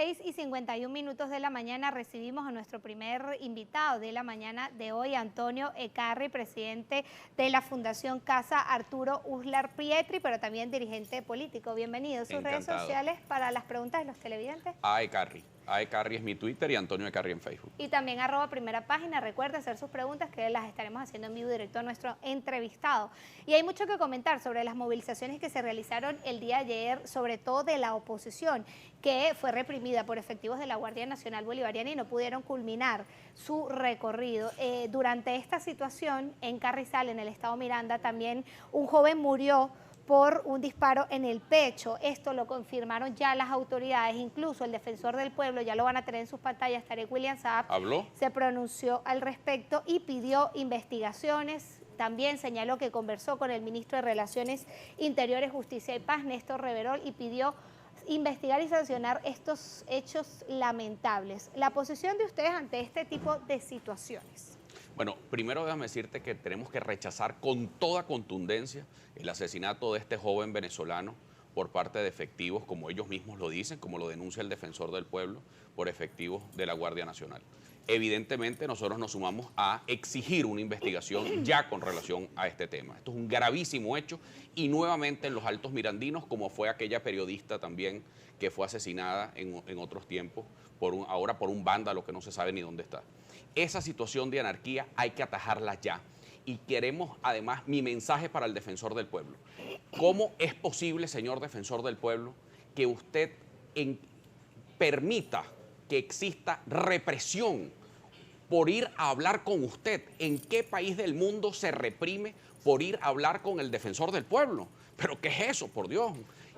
6:51 de la mañana recibimos a nuestro primer invitado de la mañana de hoy, Antonio Ecarri, presidente de la Fundación Casa Arturo Uslar Pietri, pero también dirigente político. Bienvenido. Sus redes sociales para las preguntas de los televidentes. Ecarri. Ecarri es mi Twitter y Antonio Ecarri en Facebook. Y también @primera página. Recuerde hacer sus preguntas que las estaremos haciendo en vivo directo a nuestro entrevistado. Y hay mucho que comentar sobre las movilizaciones que se realizaron el día de ayer, sobre todo de la oposición, que fue reprimida por efectivos de la Guardia Nacional Bolivariana y no pudieron culminar su recorrido. Durante esta situación, en Carrizal, en el estado Miranda, también un joven murió por un disparo en el pecho. Esto lo confirmaron ya las autoridades, incluso el defensor del pueblo, ya lo van a tener en sus pantallas, Tarek William Saab, se pronunció al respecto y pidió investigaciones. También señaló que conversó con el ministro de Relaciones Interiores, Justicia y Paz, Néstor Reverol, y pidió investigar y sancionar estos hechos lamentables. La posición de ustedes ante este tipo de situaciones. Bueno, primero déjame decirte que tenemos que rechazar con toda contundencia el asesinato de este joven venezolano por parte de efectivos, como ellos mismos lo dicen, como lo denuncia el defensor del pueblo, por efectivos de la Guardia Nacional. Evidentemente nosotros nos sumamos a exigir una investigación ya con relación a este tema. Esto es un gravísimo hecho y nuevamente en los Altos Mirandinos, como fue aquella periodista también que fue asesinada en otros tiempos, ahora por un vándalo que no se sabe ni dónde está. Esa situación de anarquía hay que atajarla ya. Y queremos, además, mi mensaje para el defensor del pueblo. ¿Cómo es posible, señor defensor del pueblo, que usted permita que exista represión por ir a hablar con usted? ¿En qué país del mundo se reprime por ir a hablar con el defensor del pueblo? ¿Pero qué es eso, por Dios?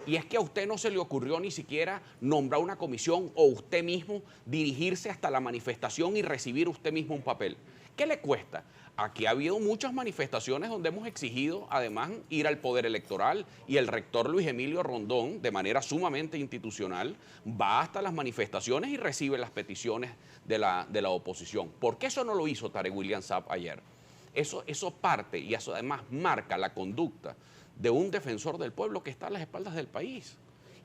Y es que a usted no se le ocurrió ni siquiera nombrar una comisión o usted mismo dirigirse hasta la manifestación y recibir usted mismo un papel. ¿Qué le cuesta? Aquí ha habido muchas manifestaciones donde hemos exigido, además, ir al Poder Electoral y el rector Luis Emilio Rondón, de manera sumamente institucional, va hasta las manifestaciones y recibe las peticiones de la oposición. ¿Por qué eso no lo hizo Tarek William Saab ayer? Eso parte y eso además marca la conducta de un defensor del pueblo que está a las espaldas del país.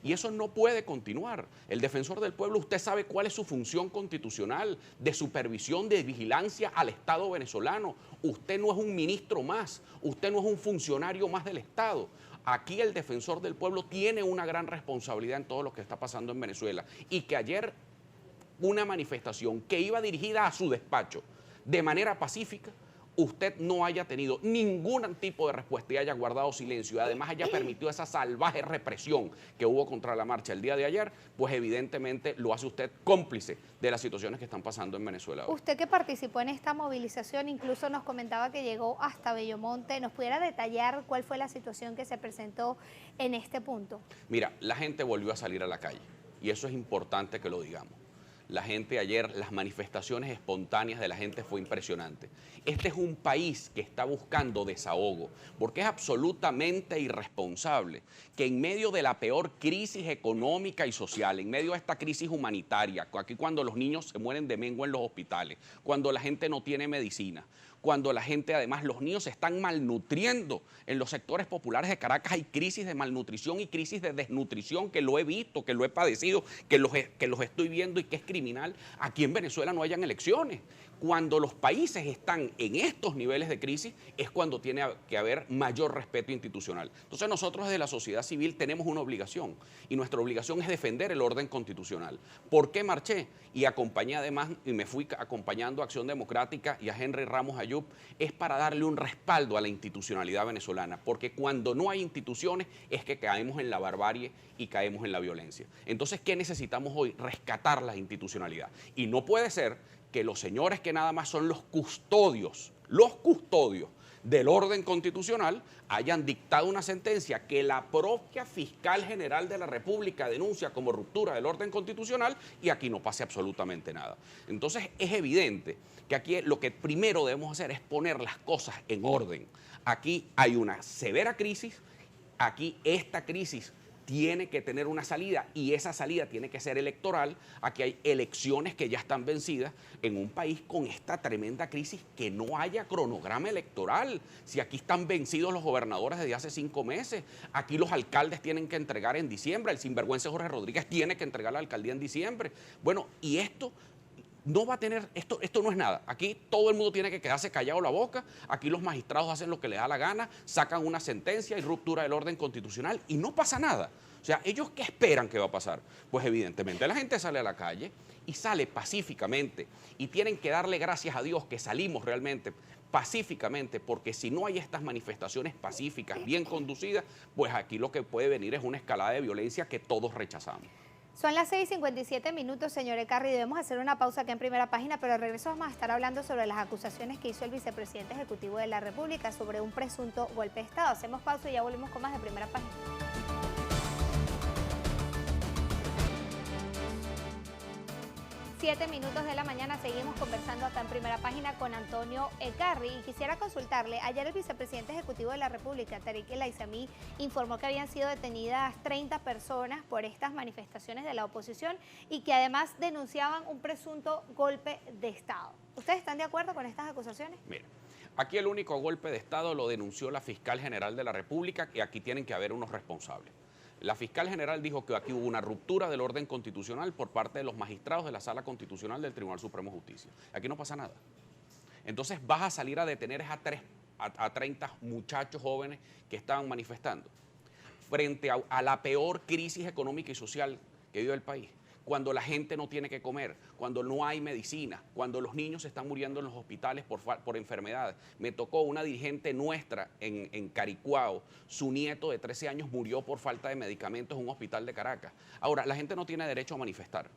Y eso no puede continuar. El defensor del pueblo, usted sabe cuál es su función constitucional de supervisión, de vigilancia al Estado venezolano. Usted no es un ministro más, usted no es un funcionario más del Estado. Aquí el defensor del pueblo tiene una gran responsabilidad en todo lo que está pasando en Venezuela. Y que ayer una manifestación que iba dirigida a su despacho de manera pacífica, usted no haya tenido ningún tipo de respuesta y haya guardado silencio y además haya permitido esa salvaje represión que hubo contra la marcha el día de ayer, pues evidentemente lo hace usted cómplice de las situaciones que están pasando en Venezuela hoy. Usted que participó en esta movilización, incluso nos comentaba que llegó hasta Bellomonte, ¿nos pudiera detallar cuál fue la situación que se presentó en este punto? Mira, la gente volvió a salir a la calle y eso es importante que lo digamos. La gente ayer, las manifestaciones espontáneas de la gente fue impresionante. Este es un país que está buscando desahogo, porque es absolutamente irresponsable que en medio de la peor crisis económica y social, en medio de esta crisis humanitaria, aquí cuando los niños se mueren de mengua en los hospitales, cuando la gente no tiene medicina, cuando la gente, además, los niños se están malnutriendo en los sectores populares de Caracas, hay crisis de malnutrición y crisis de desnutrición, que lo he visto, que lo he padecido, que los estoy viendo y que es criminal. Aquí en Venezuela no hayan elecciones. Cuando los países están en estos niveles de crisis es cuando tiene que haber mayor respeto institucional. Entonces nosotros desde la sociedad civil tenemos una obligación y nuestra obligación es defender el orden constitucional. ¿Por qué marché? Y acompañé además, y me fui acompañando a Acción Democrática y a Henry Ramos Ayub, es para darle un respaldo a la institucionalidad venezolana, porque cuando no hay instituciones es que caemos en la barbarie y caemos en la violencia. Entonces, ¿qué necesitamos hoy? Rescatar la institucionalidad. Y no puede ser que los señores que nada más son los custodios del orden constitucional hayan dictado una sentencia que la propia fiscal general de la República denuncia como ruptura del orden constitucional y aquí no pase absolutamente nada. Entonces es evidente que aquí lo que primero debemos hacer es poner las cosas en orden. Aquí hay una severa crisis, aquí esta crisis tiene que tener una salida y esa salida tiene que ser electoral. Aquí hay elecciones que ya están vencidas en un país con esta tremenda crisis, que no haya cronograma electoral. Si aquí están vencidos los gobernadores desde hace 5 meses, aquí los alcaldes tienen que entregar en diciembre, el sinvergüenza Jorge Rodríguez tiene que entregar la alcaldía en diciembre. Bueno, y esto no va a tener, esto no es nada. Aquí todo el mundo tiene que quedarse callado la boca, aquí los magistrados hacen lo que les da la gana, sacan una sentencia y ruptura del orden constitucional y no pasa nada. O sea, ¿ellos qué esperan que va a pasar? Pues evidentemente la gente sale a la calle y sale pacíficamente y tienen que darle gracias a Dios que salimos realmente pacíficamente, porque si no hay estas manifestaciones pacíficas, bien conducidas, pues aquí lo que puede venir es una escalada de violencia que todos rechazamos. Son las 6:57, señor Ecarri. Debemos hacer una pausa aquí en Primera Página, pero al regreso vamos a estar hablando sobre las acusaciones que hizo el vicepresidente ejecutivo de la República sobre un presunto golpe de Estado. Hacemos pausa y ya volvemos con más de Primera Página. 7:00 de la mañana, seguimos conversando acá en Primera Página con Antonio Ecarri y quisiera consultarle, ayer el vicepresidente ejecutivo de la República, Tariq El Aizami, informó que habían sido detenidas 30 personas por estas manifestaciones de la oposición y que además denunciaban un presunto golpe de Estado. ¿Ustedes están de acuerdo con estas acusaciones? Mira, aquí el único golpe de Estado lo denunció la fiscal general de la República, y aquí tienen que haber unos responsables. La fiscal general dijo que aquí hubo una ruptura del orden constitucional por parte de los magistrados de la Sala Constitucional del Tribunal Supremo de Justicia. Aquí no pasa nada. Entonces vas a salir a detener a 30 muchachos jóvenes que estaban manifestando frente a la peor crisis económica y social que vive el país. Cuando la gente no tiene que comer, cuando no hay medicina, cuando los niños se están muriendo en los hospitales por enfermedades. Me tocó una dirigente nuestra en Caricuao, su nieto de 13 años murió por falta de medicamentos en un hospital de Caracas. Ahora, la gente no tiene derecho a manifestar,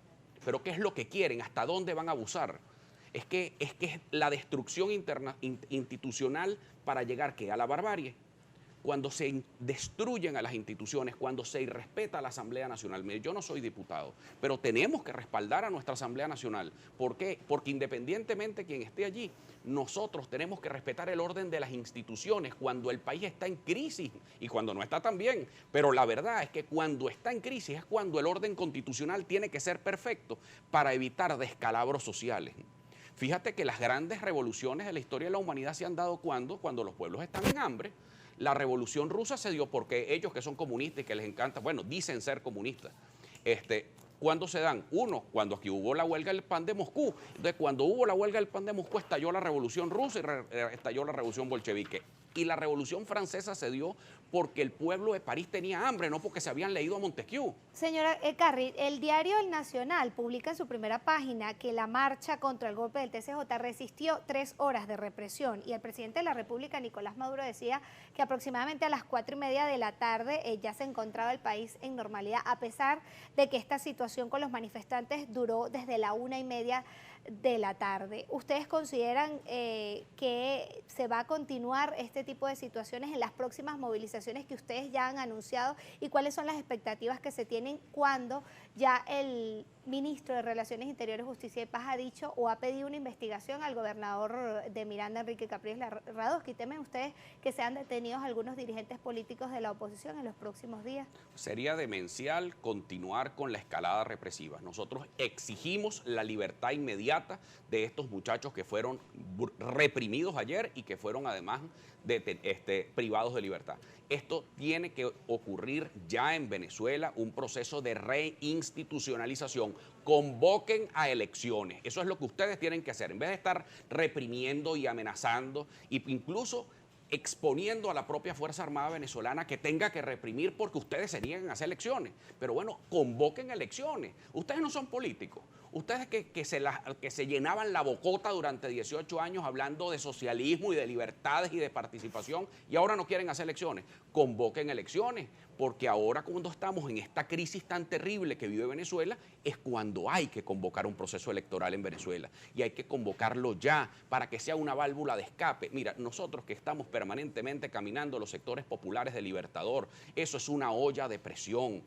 pero ¿qué es lo que quieren? ¿Hasta dónde van a abusar? Es que es la destrucción institucional para llegar ¿qué? A la barbarie. Cuando se destruyen a las instituciones, cuando se irrespeta a la Asamblea Nacional. Mire, yo no soy diputado, pero tenemos que respaldar a nuestra Asamblea Nacional. ¿Por qué? Porque independientemente de quien esté allí, nosotros tenemos que respetar el orden de las instituciones cuando el país está en crisis y cuando no está tan bien. Pero la verdad es que cuando está en crisis es cuando el orden constitucional tiene que ser perfecto para evitar descalabros sociales. Fíjate que las grandes revoluciones de la historia de la humanidad se han dado cuando los pueblos están en hambre. La revolución rusa se dio porque ellos, que son comunistas y que les encanta, bueno, dicen ser comunistas. ¿Cuándo se dan? Uno, cuando aquí hubo la huelga del pan de Moscú. Entonces, cuando hubo la huelga del pan de Moscú, estalló la revolución rusa y estalló la revolución bolchevique. Y la revolución francesa se dio porque el pueblo de París tenía hambre, no porque se habían leído a Montesquieu. Señora Ecarri, el diario El Nacional publica en su primera página que la marcha contra el golpe del TCJ resistió 3 horas de represión y el presidente de la República, Nicolás Maduro, decía que aproximadamente a las 4:30 de la tarde ya se encontraba el país en normalidad, a pesar de que esta situación con los manifestantes duró desde la 1:30 de la tarde. ¿Ustedes consideran que se va a continuar este tipo de situaciones en las próximas movilizaciones que ustedes ya han anunciado? ¿Y cuáles son las expectativas que se tienen cuando ya el ministro de Relaciones Interiores, Justicia y Paz ha dicho o ha pedido una investigación al gobernador de Miranda, Enrique Capriles Radosky? ¿Temen ustedes que sean detenidos algunos dirigentes políticos de la oposición en los próximos días? Sería demencial continuar con la escalada represiva. Nosotros exigimos la libertad inmediata de estos muchachos que fueron reprimidos ayer y que fueron además privados de libertad. Esto tiene que ocurrir ya en Venezuela, un proceso de reinstitucionalización. Convoquen a elecciones. Eso es lo que ustedes tienen que hacer. En vez de estar reprimiendo y amenazando, e incluso exponiendo a la propia Fuerza Armada venezolana que tenga que reprimir porque ustedes se niegan a hacer elecciones. Pero bueno, convoquen elecciones. Ustedes no son políticos. Ustedes que se llenaban la bocota durante 18 años hablando de socialismo y de libertades y de participación y ahora no quieren hacer elecciones. Convoquen elecciones, porque ahora cuando estamos en esta crisis tan terrible que vive Venezuela es cuando hay que convocar un proceso electoral en Venezuela y hay que convocarlo ya para que sea una válvula de escape. Mira, nosotros que estamos permanentemente caminando los sectores populares de Libertador, eso es una olla de presión.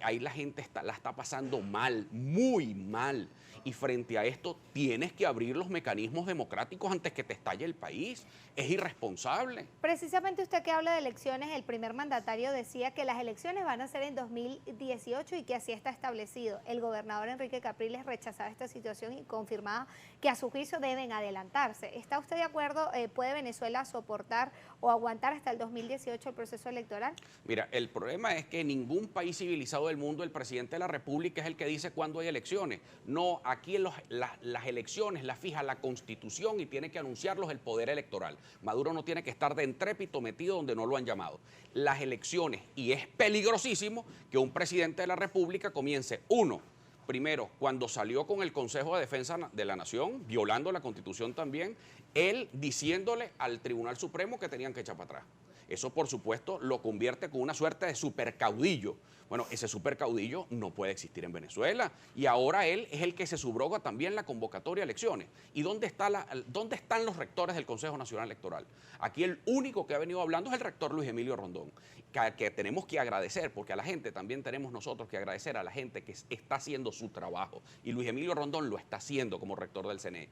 Ahí la gente la está pasando mal, muy mal. mal. Y frente a esto tienes que abrir los mecanismos democráticos antes que te estalle el país. Es irresponsable. Precisamente usted que habla de elecciones, el primer mandatario decía que las elecciones van a ser en 2018 y que así está establecido. El gobernador Enrique Capriles rechazaba esta situación y confirmaba que a su juicio deben adelantarse. ¿Está usted de acuerdo? ¿Puede Venezuela soportar o aguantar hasta el 2018 el proceso electoral? Mira, el problema es que en ningún país civilizado del mundo el presidente de la República es el que dice cuándo hay elecciones. No, aquí las elecciones las fija la Constitución y tiene que anunciarlos el Poder Electoral. Maduro no tiene que estar de entrépito metido donde no lo han llamado. Las elecciones, y es peligrosísimo que un presidente de la República comience, primero, cuando salió con el Consejo de Defensa de la Nación, violando la Constitución también, él diciéndole al Tribunal Supremo que tenían que echar para atrás. Eso, por supuesto, lo convierte con una suerte de supercaudillo. Bueno, ese supercaudillo no puede existir en Venezuela. Y ahora él es el que se subroga también la convocatoria a elecciones. ¿Y dónde están los rectores del Consejo Nacional Electoral? Aquí el único que ha venido hablando es el rector Luis Emilio Rondón, que tenemos que agradecer, porque a la gente también tenemos nosotros que agradecer a la gente que está haciendo su trabajo. Y Luis Emilio Rondón lo está haciendo como rector del CNE.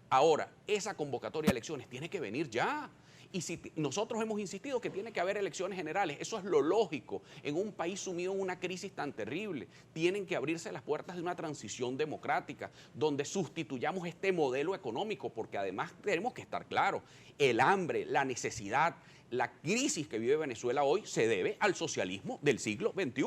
Ahora, esa convocatoria a elecciones tiene que venir ya. Y si nosotros hemos insistido que tiene que haber elecciones generales, eso es lo lógico. En un país sumido en una crisis tan terrible, tienen que abrirse las puertas de una transición democrática, donde sustituyamos este modelo económico, porque además tenemos que estar claros, el hambre, la necesidad, la crisis que vive Venezuela hoy se debe al socialismo del siglo XXI,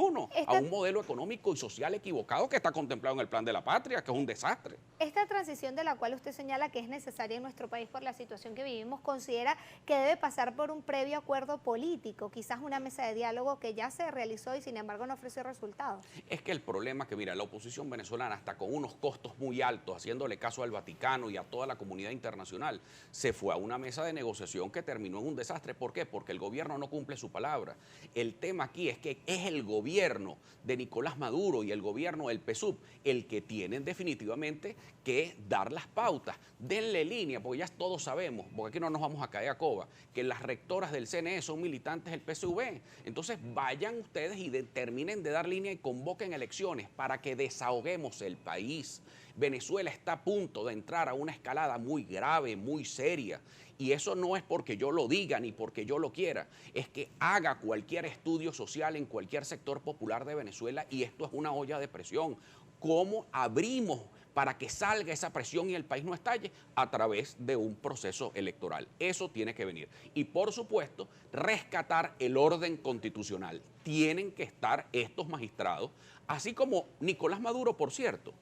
a un modelo económico y social equivocado que está contemplado en el Plan de la Patria, que es un desastre. Esta transición de la cual usted señala que es necesaria en nuestro país por la situación que vivimos, considera que debe pasar por un previo acuerdo político, quizás una mesa de diálogo que ya se realizó y sin embargo no ofreció resultados. Es que el problema es que, mira, la oposición venezolana, hasta con unos costos muy altos, haciéndole caso al Vaticano y a toda la comunidad internacional, se fue a una mesa de negociación que terminó en un desastre. ¿Por qué? Porque el gobierno no cumple su palabra. El tema aquí es que es el gobierno de Nicolás Maduro y el gobierno del PSUV el que tienen definitivamente que dar las pautas. Denle línea, porque ya todos sabemos, porque aquí no nos vamos a caer a coba, que las rectoras del CNE son militantes del PSUV. Entonces vayan ustedes y terminen de dar línea y convoquen elecciones para que desahoguemos el país. Venezuela está a punto de entrar a una escalada muy grave, muy seria. Y eso no es porque yo lo diga ni porque yo lo quiera, es que haga cualquier estudio social en cualquier sector popular de Venezuela y esto es una olla de presión. ¿Cómo abrimos para que salga esa presión y el país no estalle? A través de un proceso electoral. Eso tiene que venir. Y por supuesto, rescatar el orden constitucional. Tienen que estar estos magistrados, así como Nicolás Maduro, por cierto,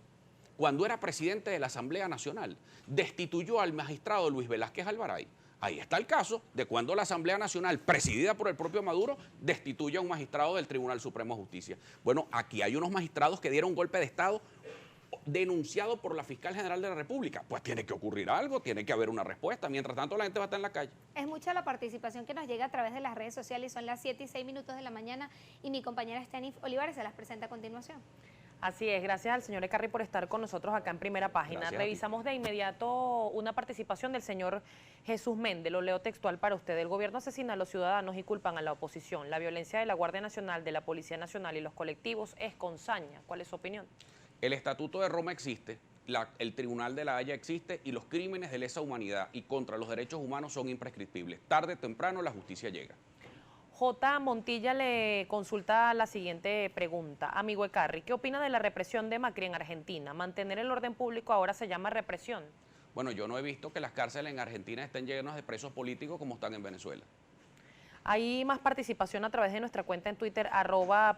cuando era presidente de la Asamblea Nacional, destituyó al magistrado Luis Velázquez Alvaray. Ahí está el caso de cuando la Asamblea Nacional, presidida por el propio Maduro, destituye a un magistrado del Tribunal Supremo de Justicia. Bueno, aquí hay unos magistrados que dieron un golpe de Estado denunciado por la Fiscal General de la República. Pues tiene que ocurrir algo, tiene que haber una respuesta. Mientras tanto, la gente va a estar en la calle. Es mucha la participación que nos llega a través de las redes sociales. Son las 7:06 de la mañana y mi compañera Stanif Olivares se las presenta a continuación. Así es, gracias al señor Ecarri por estar con nosotros acá en Primera Página. Gracias. Revisamos de inmediato una participación del señor Jesús Méndez, lo leo textual para usted. El gobierno asesina a los ciudadanos y culpan a la oposición. La violencia de la Guardia Nacional, de la Policía Nacional y los colectivos es con saña. ¿Cuál es su opinión? El Estatuto de Roma existe, el Tribunal de la Haya existe y los crímenes de lesa humanidad y contra los derechos humanos son imprescriptibles. Tarde o temprano la justicia llega. J. Montilla le consulta la siguiente pregunta. Amigo Ecarri, ¿qué opina de la represión de Macri en Argentina? ¿Mantener el orden público ahora se llama represión? Bueno, yo no he visto que las cárceles en Argentina estén llenas de presos políticos como están en Venezuela. Hay más participación a través de nuestra cuenta en Twitter,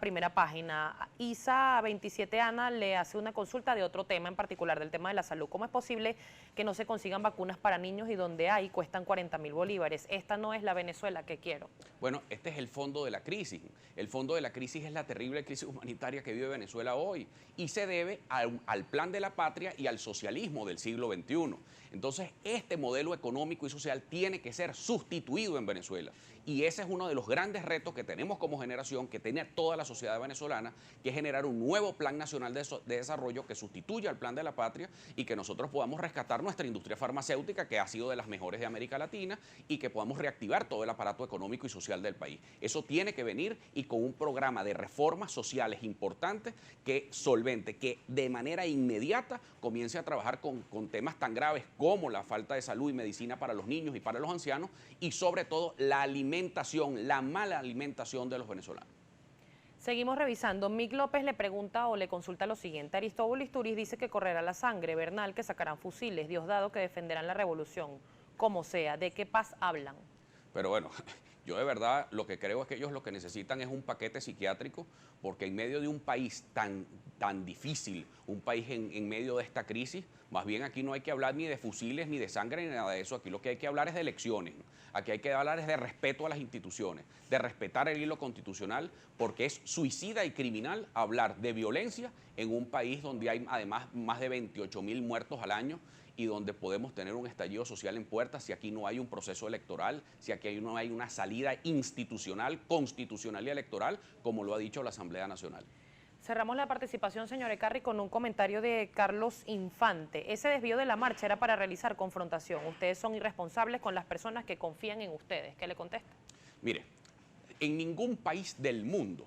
@Primera Página. Isa27 Ana le hace una consulta de otro tema, en particular del tema de la salud. ¿Cómo es posible que no se consigan vacunas para niños y donde hay cuestan 40.000 bolívares? Esta no es la Venezuela que quiero. Bueno, este es el fondo de la crisis. El fondo de la crisis es la terrible crisis humanitaria que vive Venezuela hoy y se debe al Plan de la Patria y al socialismo del siglo XXI. Entonces, este modelo económico y social tiene que ser sustituido en Venezuela y ese es uno de los grandes retos que tenemos como generación, que tiene toda la sociedad venezolana, que es generar un nuevo plan nacional de desarrollo que sustituya al plan de la patria y que nosotros podamos rescatar nuestra industria farmacéutica, que ha sido de las mejores de América Latina, y que podamos reactivar todo el aparato económico y social del país. Eso tiene que venir y con un programa de reformas sociales importantes que solvente, que de manera inmediata comience a trabajar con temas tan graves como la falta de salud y medicina para los niños y para los ancianos, y sobre todo la alimentación, la mala alimentación de los venezolanos. Seguimos revisando. Mick López le pregunta o le consulta lo siguiente. Aristóbulo Isturiz dice que correrá la sangre, Bernal que sacarán fusiles, Diosdado que defenderán la revolución, como sea. ¿De qué paz hablan? Pero bueno, yo de verdad lo que creo es que ellos lo que necesitan es un paquete psiquiátrico, porque en medio de un país tan difícil, un país en medio de esta crisis, más bien aquí no hay que hablar ni de fusiles, ni de sangre, ni nada de eso. Aquí lo que hay que hablar es de elecciones. Aquí hay que hablar es de respeto a las instituciones, de respetar el hilo constitucional, porque es suicida y criminal hablar de violencia en un país donde hay además más de 28.000 muertos al año, y donde podemos tener un estallido social en puertas si aquí no hay un proceso electoral, si aquí no hay una salida institucional, constitucional y electoral, como lo ha dicho la Asamblea Nacional. Cerramos la participación, señor Ecarri, con un comentario de Carlos Infante. Ese desvío de la marcha era para realizar confrontación. Ustedes son irresponsables con las personas que confían en ustedes. ¿Qué le contesta? Mire, en ningún país del mundo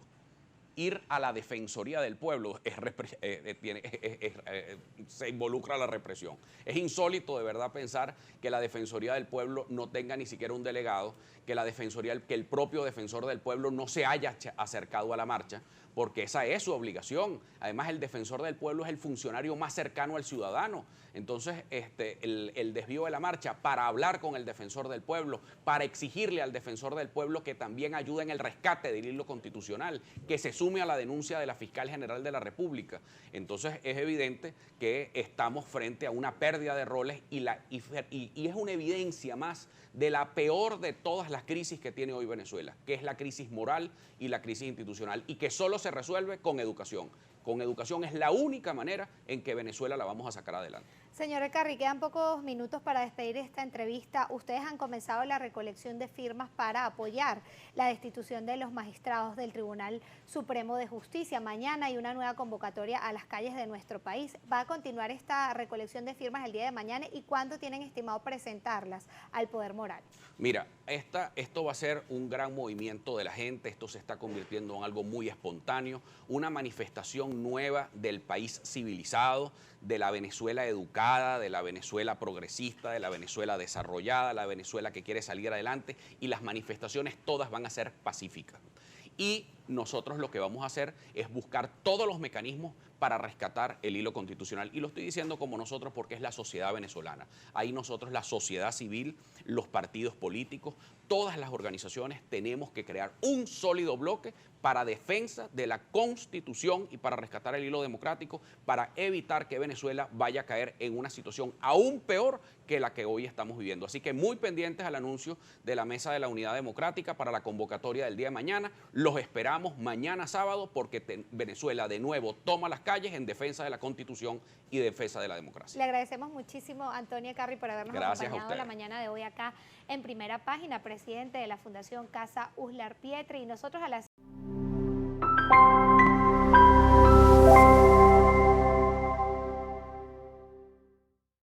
ir a la Defensoría del Pueblo se involucra la represión. Es insólito de verdad pensar que la Defensoría del Pueblo no tenga ni siquiera un delegado, que el propio Defensor del Pueblo no se haya acercado a la marcha, porque esa es su obligación. Además, el Defensor del Pueblo es el funcionario más cercano al ciudadano. Entonces, el desvío de la marcha para hablar con el Defensor del Pueblo, para exigirle al Defensor del Pueblo que también ayude en el rescate del hilo constitucional, que se sume a la denuncia de la Fiscal General de la República. Entonces, es evidente que estamos frente a una pérdida de roles y es una evidencia más de la peor de todas las crisis que tiene hoy Venezuela, que es la crisis moral y la crisis institucional, y que solo se resuelve con educación. Con educación es la única manera en que Venezuela la vamos a sacar adelante. Señor Ecarri, quedan pocos minutos para despedir esta entrevista. Ustedes han comenzado la recolección de firmas para apoyar la destitución de los magistrados del Tribunal Supremo de Justicia. Mañana hay una nueva convocatoria a las calles de nuestro país. ¿Va a continuar esta recolección de firmas el día de mañana y cuándo tienen estimado presentarlas al Poder Moral? Mira, esto va a ser un gran movimiento de la gente, esto se está convirtiendo en algo muy espontáneo, una manifestación nueva del país civilizado, de la Venezuela educada, de la Venezuela progresista, de la Venezuela desarrollada, la Venezuela que quiere salir adelante, y las manifestaciones todas van a ser pacíficas. Y nosotros lo que vamos a hacer es buscar todos los mecanismos para rescatar el hilo constitucional. Y lo estoy diciendo como nosotros porque es la sociedad venezolana. Ahí nosotros, la sociedad civil, los partidos políticos, todas las organizaciones tenemos que crear un sólido bloque para defensa de la Constitución y para rescatar el hilo democrático, para evitar que Venezuela vaya a caer en una situación aún peor que la que hoy estamos viviendo. Así que muy pendientes al anuncio de la Mesa de la Unidad Democrática para la convocatoria del día de mañana. Los esperamos mañana sábado porque Venezuela de nuevo toma las calles en defensa de la Constitución y defensa de la democracia. Le agradecemos muchísimo a Antonio Ecarri por habernos acompañado la mañana de hoy acá en Primera Página, presidente de la Fundación Casa Uslar Pietri, y nosotros a las